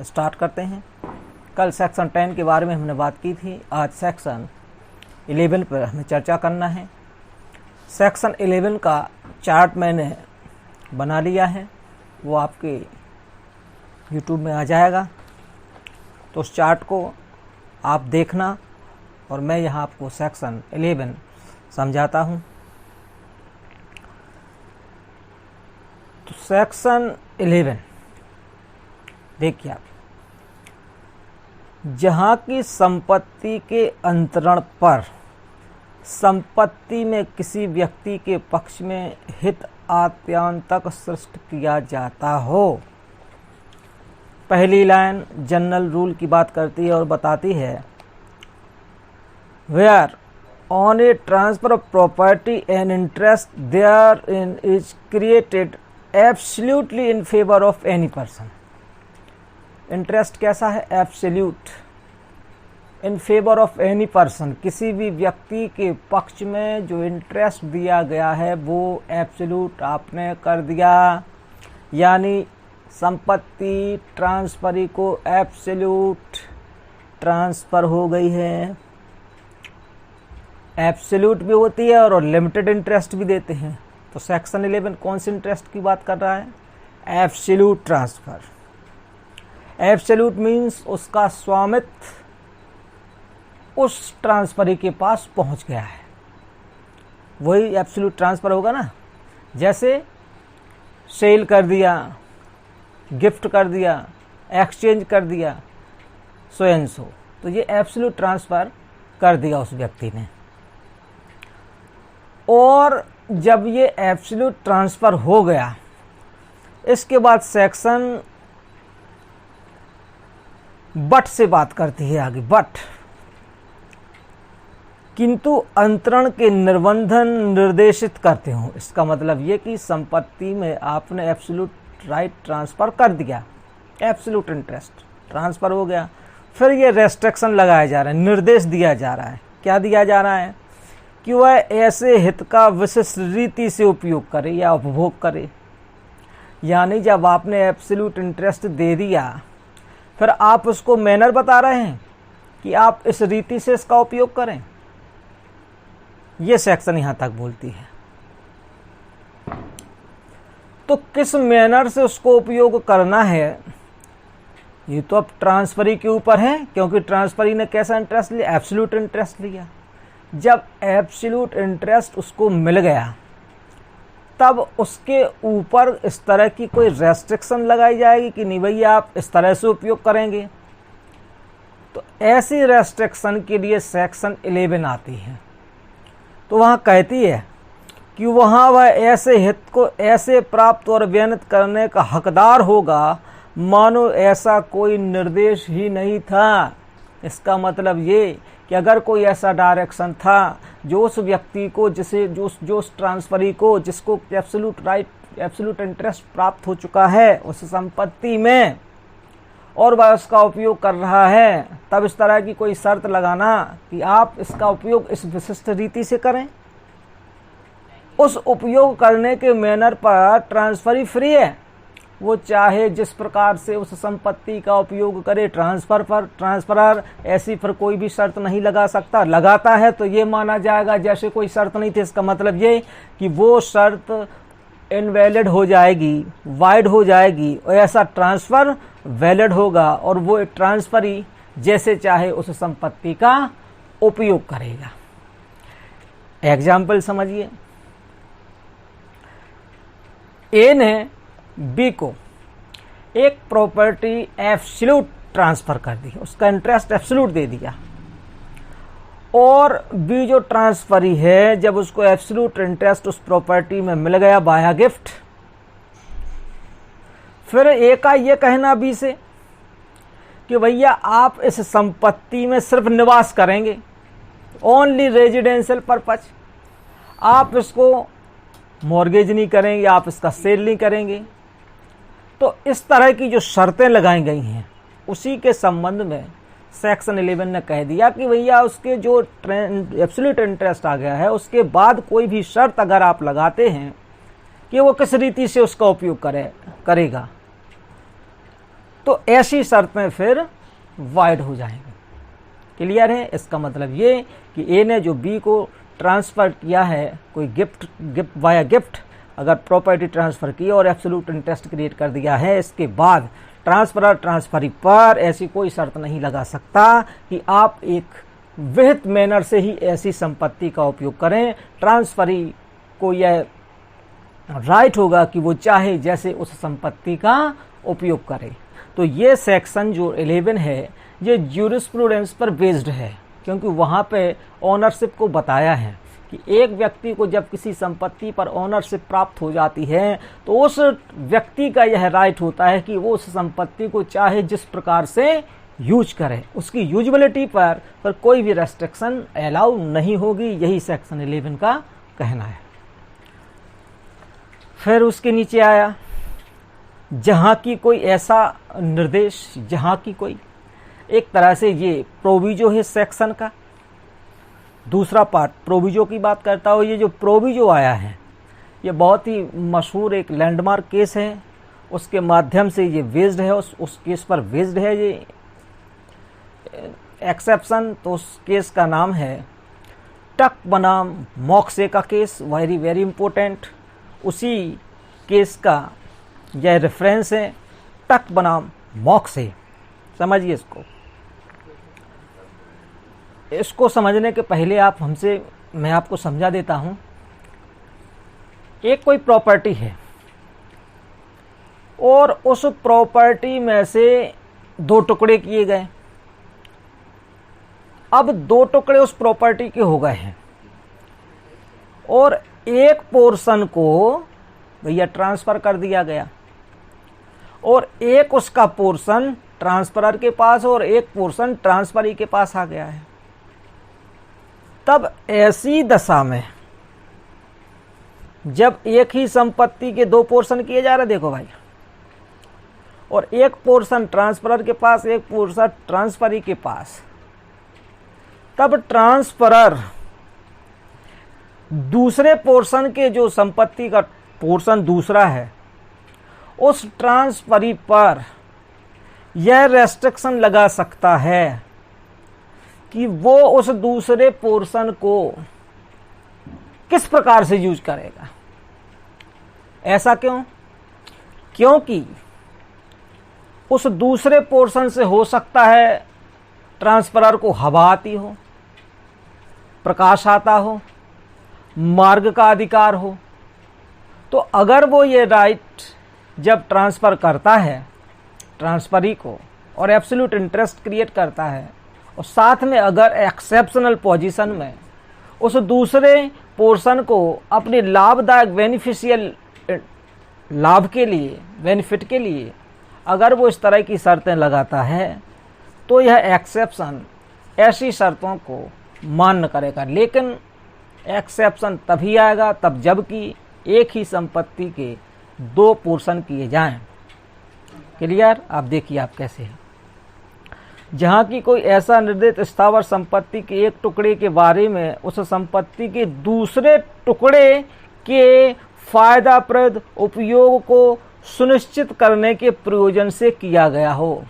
Start करते हैं। कल सेक्शन 10 के बारे में हमने बात की थी, आज सेक्शन 11 पर हमें चर्चा करना है। सेक्शन 11 का चार्ट मैंने बना लिया है, वो आपके यूट्यूब में आ जाएगा, तो उस चार्ट को आप देखना और मैं यहाँ आपको सेक्शन 11 समझाता हूँ। तो सेक्शन 11 देखिए आप, जहाँ की संपत्ति के अंतरण पर संपत्ति में किसी व्यक्ति के पक्ष में हित आत्यांतक सृष्ट किया जाता हो। पहली लाइन जनरल रूल की बात करती है और बताती है, where on a transfer of property and interest therein is created absolutely in favour of any person. Interest कैसा है? Absolute, in favour of any person, किसी भी व्यक्ति के पक्ष में जो इंटरेस्ट दिया गया है वो एब्सोल्यूट आपने कर दिया, यानी संपत्ति ट्रांसफरी को एब्सोल्यूट ट्रांसफर हो गई है। एब्सोल्यूट भी होती है और लिमिटेड इंटरेस्ट भी देते हैं। तो सेक्शन 11 कौन से इंटरेस्ट की बात कर रहा है? Absolute transfer. एब्सोल्यूट मीन्स उसका स्वामित्व उस ट्रांसफरी के पास पहुंच गया है, वही एब्सोल्यूट ट्रांसफर होगा ना। जैसे सेल कर दिया, गिफ्ट कर दिया, एक्सचेंज कर दिया, सो एंड सो, तो ये एब्सोल्यूट ट्रांसफर कर दिया उस व्यक्ति ने। और जब ये एब्सोल्यूट ट्रांसफर हो गया, इसके बाद सेक्शन बट से बात करती है आगे। बट किंतु अंतरण के निर्बंधन निर्देशित करते हो। इसका मतलब ये कि संपत्ति में आपने एब्सोल्यूट राइट ट्रांसफर कर दिया, एब्सोल्यूट इंटरेस्ट ट्रांसफर हो गया, फिर ये रेस्ट्रिक्शन लगाया जा रहा है, निर्देश दिया जा रहा है। क्या दिया जा रहा है? कि वह ऐसे हित का विशिष्ट रीति से उपयोग करे या उपभोग करे। यानी जब आपने एब्सोल्यूट इंटरेस्ट दे दिया, फिर आप उसको मैनर बता रहे हैं कि आप इस रीति से इसका उपयोग करें। ये सेक्शन यहां तक बोलती है। तो किस मैनर से उसको उपयोग करना है, ये तो अब ट्रांसफरी के ऊपर है, क्योंकि ट्रांसफरी ने कैसा इंटरेस्ट लिया? एब्सोल्यूट इंटरेस्ट लिया। जब एब्सोल्यूट इंटरेस्ट उसको मिल गया, तब उसके ऊपर इस तरह की कोई रेस्ट्रिक्शन लगाई जाएगी कि नहीं भैया आप इस तरह से उपयोग करेंगे। तो ऐसी रेस्ट्रिक्शन के लिए सेक्शन 11 आती है। तो वहाँ कहती है कि वहाँ वह ऐसे हित को ऐसे प्राप्त और व्यनित करने का हकदार होगा मानो ऐसा कोई निर्देश ही नहीं था। इसका मतलब ये कि अगर कोई ऐसा डायरेक्शन था जो उस व्यक्ति को, जिसे जो उस ट्रांसफरी को, जिसको एब्सोल्यूट राइट, एब्सोल्यूट इंटरेस्ट प्राप्त हो चुका है उस संपत्ति में, और वह उसका उपयोग कर रहा है, तब इस तरह की कोई शर्त लगाना कि आप इसका उपयोग इस विशिष्ट रीति से करें, उस उपयोग करने के मैनर पर ट्रांसफरी फ्री है। वो चाहे जिस प्रकार से उस संपत्ति का उपयोग करे, ट्रांसफरर ऐसी फिर कोई भी शर्त नहीं लगा सकता। लगाता है तो ये माना जाएगा जैसे कोई शर्त नहीं थी। इसका मतलब ये कि वो शर्त इनवैलिड हो जाएगी, वाइड हो जाएगी, और ऐसा ट्रांसफर वैलिड होगा और वो ट्रांसफरी जैसे चाहे उस संपत्ति का उपयोग करेगा। एग्जाम्पल समझिए, ए ने बी को एक प्रॉपर्टी एब्सोल्यूट ट्रांसफर कर दी, उसका इंटरेस्ट एब्सोल्यूट दे दिया, और बी जो ट्रांसफरी है, जब उसको एब्सोल्यूट इंटरेस्ट उस प्रॉपर्टी में मिल गया बाया गिफ्ट, फिर ए का ये कहना बी से कि भैया आप इस संपत्ति में सिर्फ निवास करेंगे, ओनली रेजिडेंशियल पर्पज, आप इसको मॉर्गेज नहीं करेंगे, आप इसका सेल नहीं करेंगे। तो इस तरह की जो शर्तें लगाई गई हैं उसी के संबंध में सेक्शन 11 ने कह दिया कि भैया उसके जो एब्सोल्यूट इंटरेस्ट आ गया है, उसके बाद कोई भी शर्त अगर आप लगाते हैं कि वो किस रीति से उसका उपयोग करेगा, तो ऐसी शर्तें फिर वाइड हो जाएंगी। क्लियर है? इसका मतलब ये कि ए ने जो बी को ट्रांसफ़र किया है, कोई गिफ्ट वाया गिफ्ट अगर प्रॉपर्टी ट्रांसफ़र की और एब्सोल्यूट इंटरेस्ट क्रिएट कर दिया है, इसके बाद ट्रांसफरी पर ऐसी कोई शर्त नहीं लगा सकता कि आप एक विहित मैनर से ही ऐसी संपत्ति का उपयोग करें। ट्रांसफरी को यह राइट होगा कि वो चाहे जैसे उस संपत्ति का उपयोग करे। तो ये सेक्शन जो 11 है ये ज्यूरिस्प्रूडेंस पर बेस्ड है, क्योंकि वहाँ पे ओनरशिप को बताया है कि एक व्यक्ति को जब किसी संपत्ति पर ओनरशिप प्राप्त हो जाती है तो उस व्यक्ति का यह राइट होता है कि वो उस संपत्ति को चाहे जिस प्रकार से यूज करे, उसकी यूजबिलिटी पर कोई भी रेस्ट्रिक्शन अलाउ नहीं होगी। यही सेक्शन 11 का कहना है। फिर उसके नीचे आया जहाँ की कोई ऐसा निर्देश, जहाँ की कोई एक तरह से ये प्रोविजो है सेक्शन का। दूसरा पार्ट प्रोविजो की बात करता हो। ये जो प्रोविजो आया है ये बहुत ही मशहूर एक लैंडमार्क केस है, उसके माध्यम से ये बेस्ड है, उस केस पर बेस्ड है ये एक्सेप्शन। तो उस केस का नाम है टक बनाम मॉक्से का केस। Very very important. उसी केस का यह रेफरेंस है, टक बनाम मॉक्से। समझिए इसको समझने के पहले मैं आपको समझा देता हूं। एक कोई प्रॉपर्टी है और उस प्रॉपर्टी में से 2 टुकड़े किए गए। अब 2 टुकड़े उस प्रॉपर्टी के हो गए हैं और एक पोर्शन को भैया ट्रांसफर कर दिया गया और एक उसका पोर्शन ट्रांसफरर के पास और एक पोर्शन ट्रांसफरी के पास आ गया है। तब ऐसी दशा में जब एक ही संपत्ति के 2 पोर्शन किए जा रहे, देखो भाई, और एक पोर्शन ट्रांसफरर के पास, एक पोर्शन ट्रांसफरी के पास, तब ट्रांसफरर दूसरे पोर्शन के जो संपत्ति का पोर्शन दूसरा है उस ट्रांसफरी पर यह रेस्ट्रिक्शन लगा सकता है कि वो उस दूसरे पोर्शन को किस प्रकार से यूज करेगा। ऐसा क्यों? क्योंकि उस दूसरे पोर्शन से हो सकता है ट्रांसफरर को हवा आती हो, प्रकाश आता हो, मार्ग का अधिकार हो। तो अगर वो ये राइट जब ट्रांसफ़र करता है ट्रांसफरी को और एब्सोल्यूट इंटरेस्ट क्रिएट करता है और साथ में अगर एक्सेप्शनल पोजीशन में उस दूसरे पोर्शन को अपने लाभदायक बेनिफिशियल लाभ के लिए, बेनिफिट के लिए अगर वो इस तरह की शर्तें लगाता है तो यह एक्सेप्शन ऐसी शर्तों को मान्य करेगा। लेकिन एक्सेप्शन तभी आएगा तब जबकि एक ही संपत्ति के 2 पोर्शन किए जाएं। क्लियर? आप देखिए आप कैसे हैं। जहाँ की कोई ऐसा निर्दिष्ट स्थावर संपत्ति के एक टुकड़े के बारे में उस संपत्ति के दूसरे टुकड़े के फायदाप्रद उपयोग को सुनिश्चित करने के प्रयोजन से किया गया हो।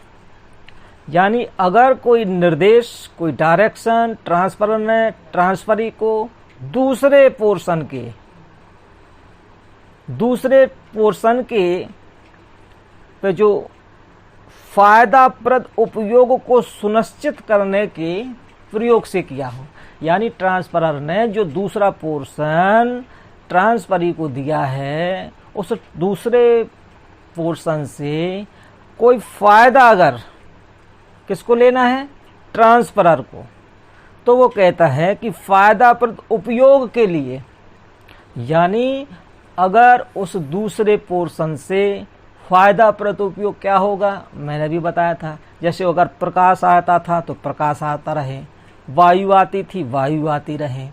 यानी अगर कोई निर्देश, कोई डायरेक्शन ट्रांसफरर ने ट्रांसफरी को दूसरे पोर्शन के पे जो फायदाप्रद उपयोग को सुनिश्चित करने के प्रयोग से किया हो, यानी ट्रांसफरर ने जो दूसरा पोर्शन ट्रांसफरी को दिया है उस दूसरे पोर्शन से कोई फायदा अगर किसको लेना है, ट्रांसफरर को, तो वो कहता है कि फायदाप्रद उपयोग के लिए, यानी अगर उस दूसरे पोर्शन से फायदाप्रद उपयोग क्या होगा, मैंने भी बताया था। जैसे अगर प्रकाश आता था तो प्रकाश आता रहे, वायु आती थी वायु आती रहे,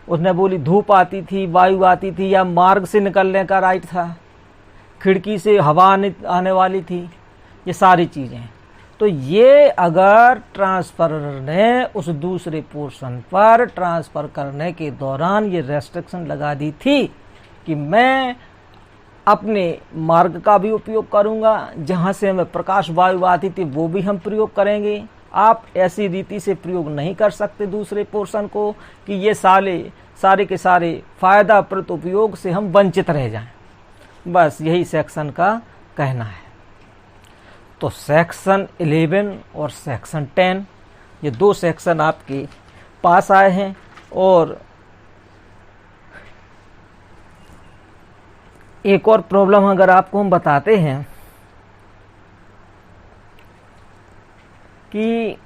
उसने बोली धूप आती थी वायु आती थी, या मार्ग से निकलने का राइट था, खिड़की से हवा आने वाली थी, ये सारी चीज़ें। तो ये अगर ट्रांसफरर ने उस दूसरे पोर्शन पर ट्रांसफ़र करने के दौरान ये रेस्ट्रिक्शन लगा दी थी कि मैं अपने मार्ग का भी उपयोग करूंगा, जहां से हमें प्रकाश वायु आती थी वो भी हम प्रयोग करेंगे। आप ऐसी रीति से प्रयोग नहीं कर सकते दूसरे पोर्शन को कि ये सारे के सारे फायदाप्रद उपयोग से हम वंचित रह जाएं। बस यही सेक्शन का कहना है। तो सेक्शन 11 और सेक्शन 10 ये दो सेक्शन आपके पास आए हैं। और एक और प्रॉब्लम अगर आपको हम बताते हैं कि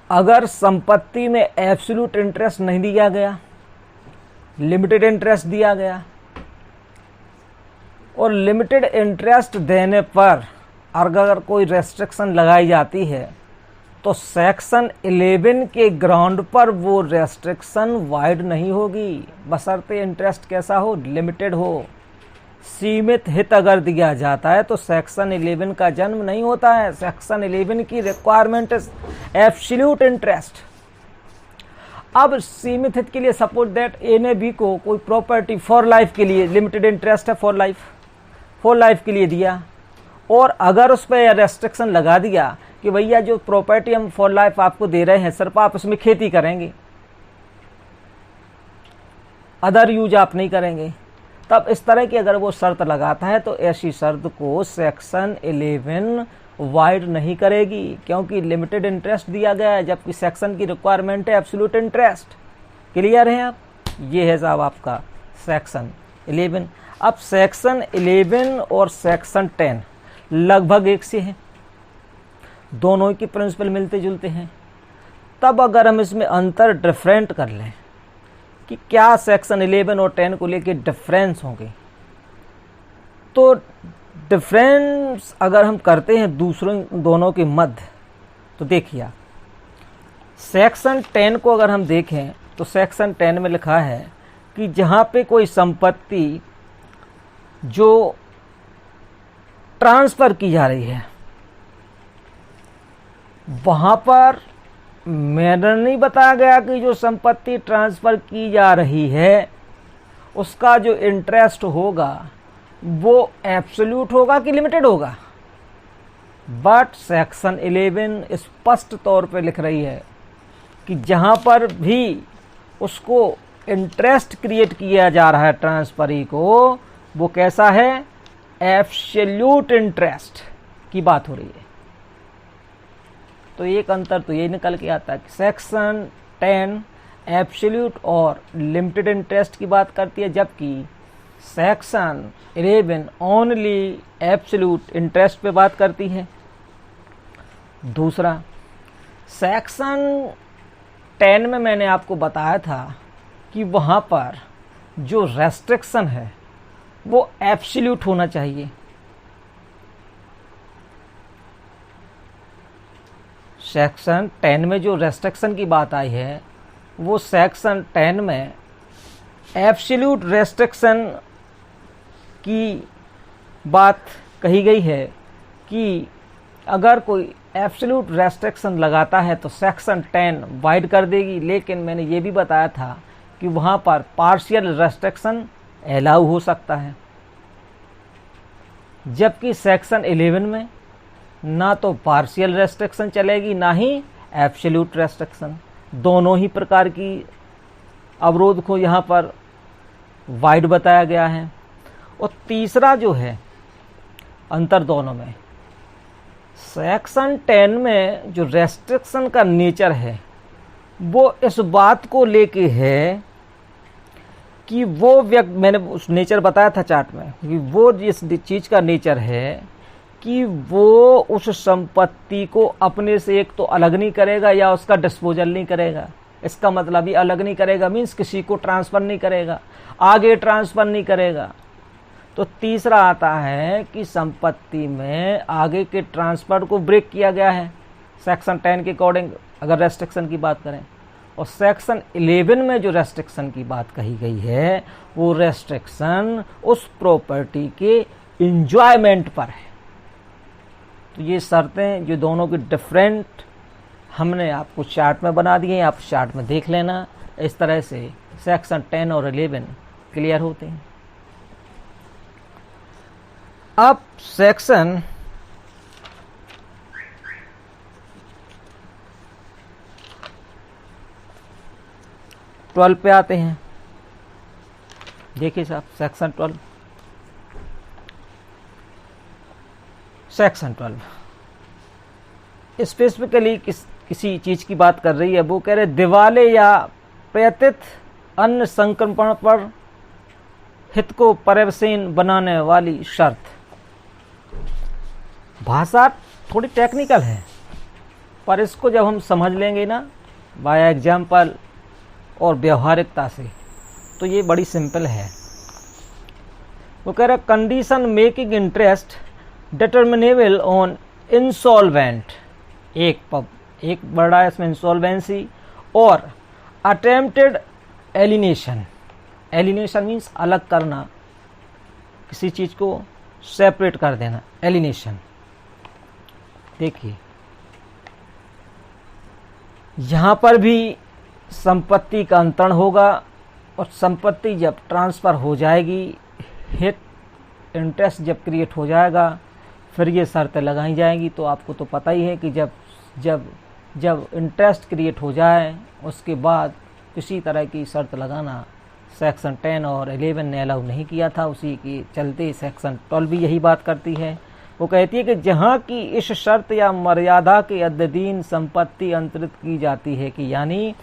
अगर संपत्ति में एब्सोल्यूट इंटरेस्ट नहीं दिया गया, लिमिटेड इंटरेस्ट दिया गया, और लिमिटेड इंटरेस्ट देने पर अगर कोई रेस्ट्रिक्शन लगाई जाती है तो सेक्शन 11 के ग्राउंड पर वो रेस्ट्रिक्शन वाइड नहीं होगी, बशर्ते इंटरेस्ट कैसा हो, लिमिटेड हो। सीमित हित अगर दिया जाता है तो सेक्शन 11 का जन्म नहीं होता है। सेक्शन 11 की रिक्वायरमेंट एब्सोल्यूट इंटरेस्ट। अब सीमित हित के लिए सपोज दैट ए ने बी को कोई प्रॉपर्टी फॉर लाइफ के लिए, लिमिटेड इंटरेस्ट है फॉर लाइफ के लिए दिया, और अगर उस पर रेस्ट्रिक्शन लगा दिया कि भैया जो प्रॉपर्टी हम फॉर लाइफ आपको दे रहे हैं सिर्फ आप उसमें खेती करेंगे, अदर यूज आप नहीं करेंगे, तब इस तरह की अगर वो शर्त लगाता है तो ऐसी शर्त को सेक्शन 11 वाइड नहीं करेगी, क्योंकि लिमिटेड इंटरेस्ट दिया गया है, जबकि सेक्शन की रिक्वायरमेंट है एब्सोल्यूट इंटरेस्ट। क्लियर है आप? ये है साहब आपका सेक्शन 11। अब सेक्शन 11 और सेक्शन 10 लगभग एक से हैं, दोनों की प्रिंसिपल मिलते जुलते हैं। तब अगर हम इसमें अंतर डिफरेंट कर लें कि क्या सेक्शन 11 और 10 को लेके डिफरेंस होंगे, तो डिफरेंस अगर हम करते हैं दोनों के मध्य, तो देखिए सेक्शन 10 को अगर हम देखें तो सेक्शन 10 में लिखा है कि जहां पे कोई संपत्ति जो ट्रांसफर की जा रही है वहां पर मैंने नहीं बताया गया कि जो संपत्ति ट्रांसफर की जा रही है उसका जो इंटरेस्ट होगा वो एब्सोल्यूट होगा कि लिमिटेड होगा। बट सेक्शन 11 स्पष्ट तौर पे लिख रही है कि जहां पर भी उसको इंटरेस्ट क्रिएट किया जा रहा है ट्रांसफरी को, वो कैसा है, एब्सोल्यूट इंटरेस्ट की बात हो रही है। तो एक अंतर तो ये निकल के आता है कि सेक्शन 10 एब्सोल्यूट और लिमिटेड इंटरेस्ट की बात करती है, जबकि सेक्शन 11 ओनली एब्सोल्यूट इंटरेस्ट पे बात करती है। दूसरा, सेक्शन 10 में मैंने आपको बताया था कि वहाँ पर जो रेस्ट्रिक्शन है वो एब्सोल्यूट होना चाहिए। सेक्शन 10 में जो रेस्ट्रिक्शन की बात आई है वो सेक्शन 10 में एब्सोल्यूट रेस्ट्रिक्शन की बात कही गई है कि अगर कोई एब्सोल्यूट रेस्ट्रिक्शन लगाता है तो सेक्शन 10 वाइड कर देगी, लेकिन मैंने ये भी बताया था कि वहाँ पर पार्शियल रेस्ट्रिक्शन अलाउ हो सकता है, जबकि सेक्शन 11 में ना तो पार्शियल रेस्ट्रिक्शन चलेगी ना ही एब्सोल्यूट रेस्ट्रिक्शन। दोनों ही प्रकार की अवरोध को यहाँ पर वाइड बताया गया है। और तीसरा जो है अंतर दोनों में, सेक्शन 10 में जो रेस्ट्रिक्शन का नेचर है वो इस बात को लेके है कि वो व्यक्ति, मैंने उस नेचर बताया था चार्ट में, कि वो जिस चीज़ का नेचर है कि वो उस संपत्ति को अपने से एक तो अलग नहीं करेगा या उसका डिस्पोजल नहीं करेगा। इसका मतलब ही अलग नहीं करेगा मीन्स किसी को ट्रांसफ़र नहीं करेगा, आगे ट्रांसफ़र नहीं करेगा। तो तीसरा आता है कि संपत्ति में आगे के ट्रांसफ़र को ब्रेक किया गया है सेक्शन 10 के अकॉर्डिंग अगर रेस्ट्रिक्शन की बात करें। और सेक्शन 11 में जो रेस्ट्रिक्शन की बात कही गई है वो रेस्ट्रिक्शन उस प्रॉपर्टी के इंजॉयमेंट पर है। तो ये शर्तें जो दोनों की डिफरेंट हमने आपको चार्ट में बना दिए हैं, आप चार्ट में देख लेना। इस तरह से सेक्शन 10 और 11 क्लियर होते हैं। अब सेक्शन 12 पे आते हैं। देखिए साहब, सेक्शन 12 स्पेसिफिकली किसी चीज की बात कर रही है। वो कह रहे दिवाले या प्रत्येक अन्य संक्रमण पर हित को पर्यवसीन बनाने वाली शर्त। भाषा थोड़ी टेक्निकल है, पर इसको जब हम समझ लेंगे ना बाय एग्जाम्पल और व्यवहारिकता से, तो ये बड़ी सिंपल है। वो कह रहा condition making interest determinable on insolvent, एक बड़ा इसमें इंसॉल्वेंसी और अटेम्प्टेड एलिनेशन। एलिनेशन मीन्स अलग करना, किसी चीज को सेपरेट कर देना, एलिनेशन। देखिए यहां पर भी संपत्ति का अंतरण होगा, और संपत्ति जब ट्रांसफर हो जाएगी, हित इंटरेस्ट जब क्रिएट हो जाएगा, फिर ये शर्तें लगाई जाएंगी। तो आपको तो पता ही है कि जब इंटरेस्ट क्रिएट हो जाए उसके बाद किसी तरह की शर्त लगाना सेक्शन 10 और 11 ने अलाउ नहीं किया था। उसी के चलते सेक्शन 12 भी यही बात करती है। वो कहती है कि जहाँ की इस शर्त या मर्यादा के अधीन संपत्ति अंतरित की जाती है, कि यानी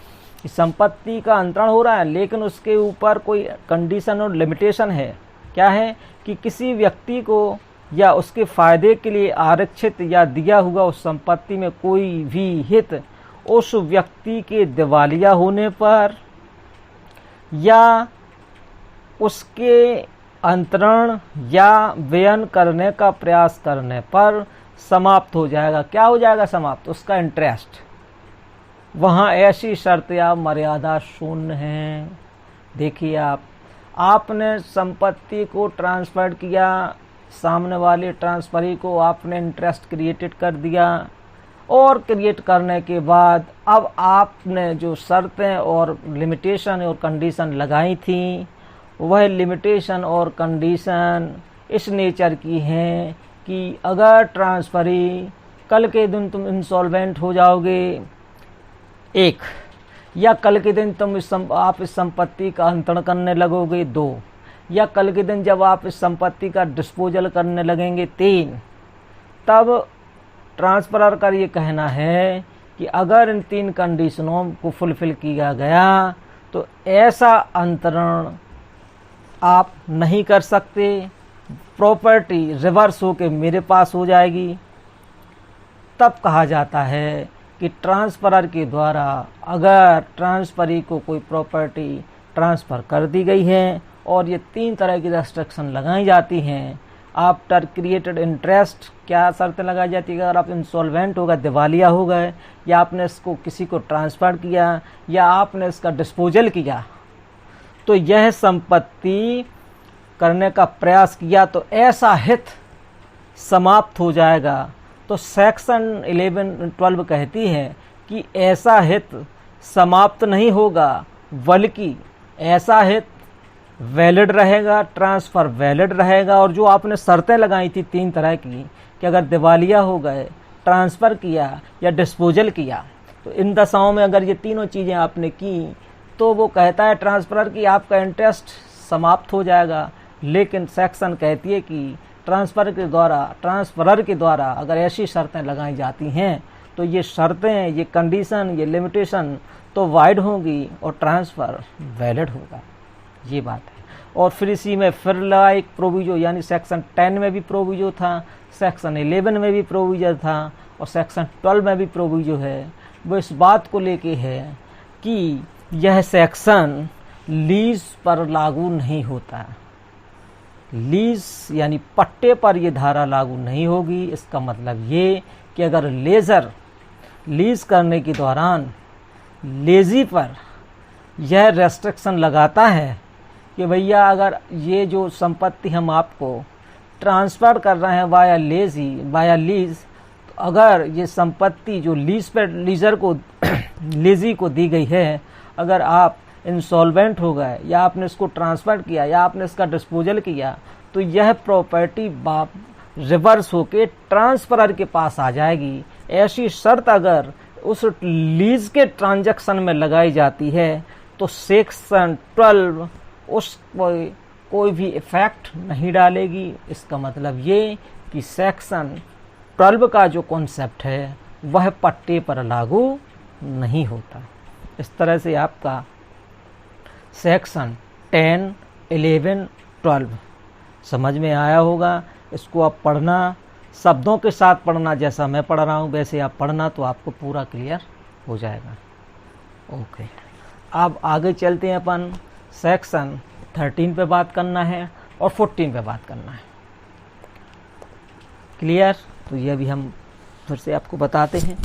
संपत्ति का अंतरण हो रहा है लेकिन उसके ऊपर कोई कंडीशन और लिमिटेशन है। क्या है कि किसी व्यक्ति को या उसके फायदे के लिए आरक्षित या दिया हुआ उस संपत्ति में कोई भी हित उस व्यक्ति के दिवालिया होने पर या उसके अंतरण या व्ययन करने का प्रयास करने पर समाप्त हो जाएगा। क्या हो जाएगा समाप्त? उसका इंटरेस्ट। वहाँ ऐसी शर्त या मर्यादा शून्य है। देखिए आपने संपत्ति को ट्रांसफर किया, सामने वाले ट्रांसफरी को आपने इंटरेस्ट क्रिएटेड कर दिया, और क्रिएट करने के बाद अब आपने जो शर्तें और लिमिटेशन और कंडीशन लगाई थी, वह लिमिटेशन और कंडीशन इस नेचर की हैं कि अगर ट्रांसफरी कल के दिन तुम इंसॉल्वेंट हो जाओगे, एक, या कल के दिन आप इस संपत्ति का अंतरण करने लगोगे, दो, या कल के दिन जब आप इस संपत्ति का डिस्पोजल करने लगेंगे, तीन, तब ट्रांसफरर का ये कहना है कि अगर इन तीन कंडीशनों को फुलफिल किया गया तो ऐसा अंतरण आप नहीं कर सकते, प्रॉपर्टी रिवर्स होके मेरे पास हो जाएगी। तब कहा जाता है कि ट्रांसफरर के द्वारा अगर ट्रांसफरी को कोई प्रॉपर्टी ट्रांसफ़र कर दी गई है और ये तीन तरह की रेस्ट्रिक्शन लगाई जाती हैं। आफ्टर क्रिएटेड इंटरेस्ट क्या शर्तें लगाई जाती है? अगर आप इंसॉल्वेंट हो गए, दिवालिया हो गए, या आपने इसको किसी को ट्रांसफ़र किया, या आपने इसका डिस्पोजल किया, तो यह संपत्ति करने का प्रयास किया तो ऐसा हित समाप्त हो जाएगा। तो सेक्शन 12 कहती है कि ऐसा हित समाप्त नहीं होगा, बल्कि ऐसा हित वैलिड रहेगा, ट्रांसफ़र वैलिड रहेगा। और जो आपने शर्तें लगाई थी तीन तरह की, कि अगर दिवालिया हो गए, ट्रांसफ़र किया या डिस्पोजल किया, तो इन दशाओं में अगर ये तीनों चीज़ें आपने की, तो वो कहता है ट्रांसफरर की आपका इंटरेस्ट समाप्त हो जाएगा। लेकिन सेक्शन कहती है कि ट्रांसफरर के द्वारा अगर ऐसी शर्तें लगाई जाती हैं तो ये शर्तें, ये कंडीशन, ये लिमिटेशन तो वाइड होंगी और ट्रांसफ़र वैलिड होगा। ये बात है। और फिर इसी में फिर लगा एक प्रोविजो, यानी सेक्शन 10 में भी प्रोविजो था, सेक्शन 11 में भी प्रोविजो था, और सेक्शन 12 में भी प्रोविजो है। वो इस बात को लेके है कि यह सेक्शन लीज पर लागू नहीं होता। लीज यानी पट्टे पर यह धारा लागू नहीं होगी। इसका मतलब ये कि अगर लेजर लीज करने के दौरान लेजी पर यह रेस्ट्रिक्शन लगाता है कि भैया अगर ये जो संपत्ति हम आपको ट्रांसफ़र कर रहे हैं वाया लीज, तो अगर ये संपत्ति जो लीज पर लीजर को लेजी को दी गई है, अगर आप इंसॉल्वेंट हो गए या आपने इसको ट्रांसफ़र किया या आपने इसका डिस्पोजल किया, तो यह प्रॉपर्टी रिवर्स होके ट्रांसफरर के पास आ जाएगी। ऐसी शर्त अगर उस लीज के ट्रांजैक्शन में लगाई जाती है तो सेक्शन 12 उस पर कोई भी इफेक्ट नहीं डालेगी। इसका मतलब ये कि सेक्शन 12 का जो कॉन्सेप्ट है वह पट्टे पर लागू नहीं होता। इस तरह से आपका सेक्शन 10, 11, 12 समझ में आया होगा। इसको आप पढ़ना, शब्दों के साथ पढ़ना, जैसा मैं पढ़ रहा हूँ वैसे आप पढ़ना, तो आपको पूरा क्लियर हो जाएगा। ओके, अब आगे चलते हैं अपन सेक्शन 13 पे बात करना है और 14 पे बात करना है। क्लियर? तो ये भी हम फिर से आपको बताते हैं।